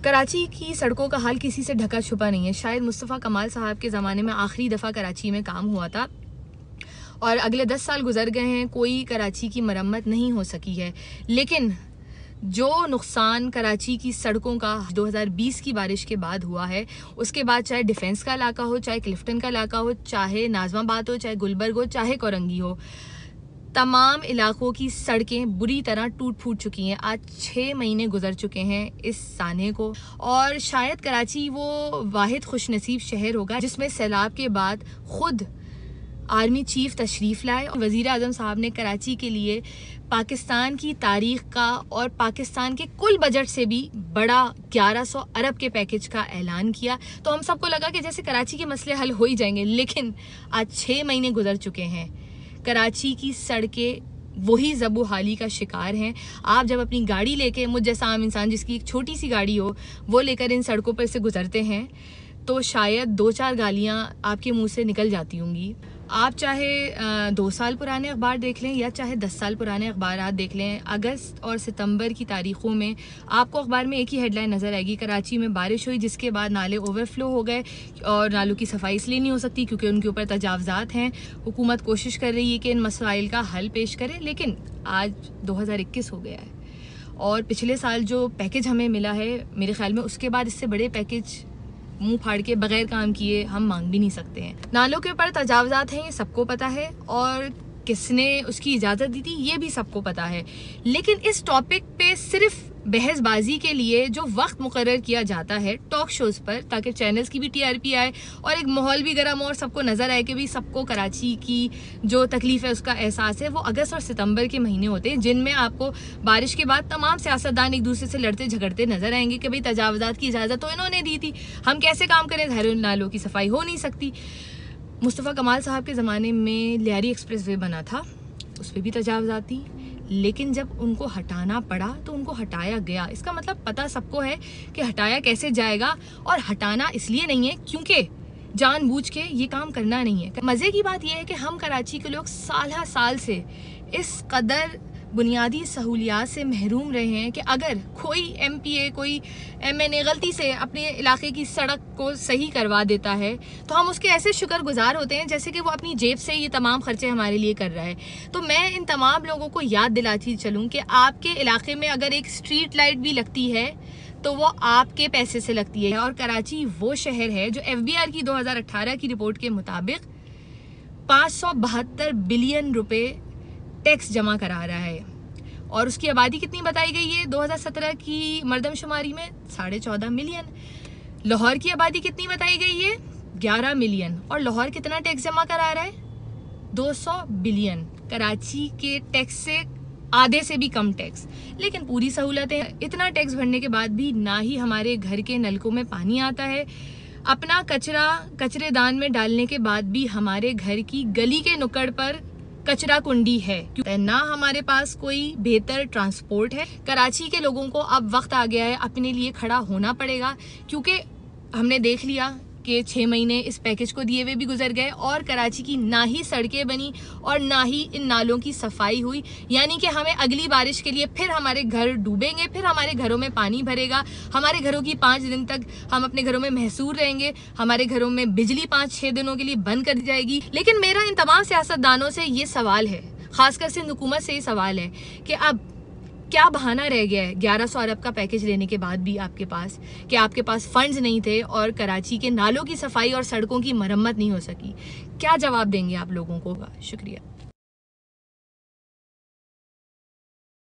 कराची की सड़कों का हाल किसी से ढका छुपा नहीं है। शायद मुस्तफ़ा कमाल साहब के ज़माने में आखिरी दफ़ा कराची में काम हुआ था और अगले 10 साल गुजर गए हैं, कोई कराची की मरम्मत नहीं हो सकी है। लेकिन जो नुकसान कराची की सड़कों का 2020 की बारिश के बाद हुआ है, उसके बाद चाहे डिफेंस का इलाका हो, चाहे क्लिफ्टन का इलाका हो, चाहे नाज़माबाद हो, चाहे गुलबर्ग हो, चाहे कोरंगी हो, तमाम इलाकों की सड़कें बुरी तरह टूट फूट चुकी हैं। आज 6 महीने गुजर चुके हैं इस साने को, और शायद कराची वो वाहिद खुशनसीब शहर होगा जिसमें सैलाब के बाद खुद आर्मी चीफ तशरीफ़ लाए और वज़ीर आज़म साहब ने कराची के लिए पाकिस्तान की तारीख़ का और पाकिस्तान के कुल बजट से भी बड़ा 1100 अरब के पैकेज का ऐलान किया। तो हम सबको लगा कि जैसे कराची के मसले हल हो ही जाएंगे, लेकिन आज 6 महीने गुजर चुके हैं। कराची की सड़कें वही ज़बू हाली का शिकार हैं। आप जब अपनी गाड़ी लेके, मुझ जैसा आम इंसान जिसकी एक छोटी सी गाड़ी हो, वो लेकर इन सड़कों पर से गुजरते हैं तो शायद 2-4 गालियाँ आपके मुंह से निकल जाती होंगी। आप चाहे 2 साल पुराने अखबार देख लें या चाहे 10 साल पुराने अखबार देख लें, अगस्त और सितंबर की तारीख़ों में आपको अखबार में एक ही हेडलाइन नज़र आएगी, कराची में बारिश हुई जिसके बाद नाले ओवरफ्लो हो गए और नालों की सफाई इसलिए नहीं हो सकती क्योंकि उनके ऊपर तजावज़ात हैं। हुकूमत कोशिश कर रही है कि इन मसाइल का हल पेश करे, लेकिन आज 2021 हो गया है और पिछले साल जो पैकेज हमें मिला है, मेरे ख्याल में उसके बाद इससे बड़े पैकेज मुंह फाड़ के बगैर काम किए हम मांग भी नहीं सकते हैं। नालों के ऊपर तजावज़ात हैं, ये सबको पता है, और किसने उसकी इजाज़त दी थी ये भी सबको पता है। लेकिन इस टॉपिक पे सिर्फ बहसबाजी के लिए जो वक्त मुकर्रर किया जाता है टॉक शोज़ पर, ताकि चैनल्स की भी टीआरपी आए और एक माहौल भी गर्म हो और सबको नज़र आए कि भाई सबको कराची की जो तकलीफ़ है उसका एहसास है, वो अगस्त और सितंबर के महीने होते हैं जिनमें आपको बारिश के बाद तमाम सियासतदान एक दूसरे से लड़ते झगड़ते नजर आएंगे कि भाई तजावज़ात की इजाज़त तो इन्होंने दी थी, हम कैसे काम करें, ज़ाहिर नालों की सफाई हो नहीं सकती। मुस्तफ़ा कमाल साहब के ज़माने में लियारी एक्सप्रेस वे बना था, उस पर भी तजावज़ात थी, लेकिन जब उनको हटाना पड़ा तो उनको हटाया गया। इसका मतलब पता सबको है कि हटाया कैसे जाएगा, और हटाना इसलिए नहीं है क्योंकि जानबूझ के ये काम करना नहीं है। मज़े की बात यह है कि हम कराची के लोग साल से इस कदर बुनियादी सहूलियात से महरूम रहे हैं कि अगर कोई MPA, कोई MNA गलती से अपने इलाके की सड़क को सही करवा देता है तो हम उसके ऐसे शुक्रगुजार होते हैं जैसे कि वो अपनी जेब से ये तमाम खर्चे हमारे लिए कर रहा है। तो मैं इन तमाम लोगों को याद दिलाती चलूँ कि आपके इलाके में अगर एक स्ट्रीट लाइट भी लगती है तो वो आपके पैसे से लगती है, और कराची वो शहर है जो FBR की 2018 की रिपोर्ट के मुताबिक 572 बिलियन रुपए टैक्स जमा करा रहा है, और उसकी आबादी कितनी बताई गई है 2017 की मरदमशुमारी में 14.5 मिलियन। लाहौर की आबादी कितनी बताई गई है 11 मिलियन, और लाहौर कितना टैक्स जमा करा रहा है 200 बिलियन। कराची के टैक्स से आधे से भी कम टैक्स, लेकिन पूरी सहूलतें। इतना टैक्स भरने के बाद भी ना ही हमारे घर के नलकों में पानी आता है, अपना कचरा कचरेदान में डालने के बाद भी हमारे घर की गली के नुक्कड़ पर कचरा कुंडी है, ना हमारे पास कोई बेहतर ट्रांसपोर्ट है। कराची के लोगों को अब वक्त आ गया है अपने लिए खड़ा होना पड़ेगा, क्योंकि हमने देख लिया कि 6 महीने इस पैकेज को दिए हुए भी गुजर गए और कराची की ना ही सड़कें बनी और ना ही इन नालों की सफाई हुई। यानी कि हमें अगली बारिश के लिए फिर हमारे घर डूबेंगे, फिर हमारे घरों में पानी भरेगा, हमारे घरों की 5 दिन तक हम अपने घरों में महसूर रहेंगे, हमारे घरों में बिजली 5-6 दिनों के लिए बंद कर दी जाएगी। लेकिन मेरा इन तमाम सियासतदानों से ये सवाल है, खासकर सिंध हुकूमत से ये सवाल है कि अब क्या बहाना रह गया है 1100 अरब का पैकेज लेने के बाद भी आपके पास, कि आपके पास फंड्स नहीं थे और कराची के नालों की सफाई और सड़कों की मरम्मत नहीं हो सकी। क्या जवाब देंगे आप लोगों को? शुक्रिया।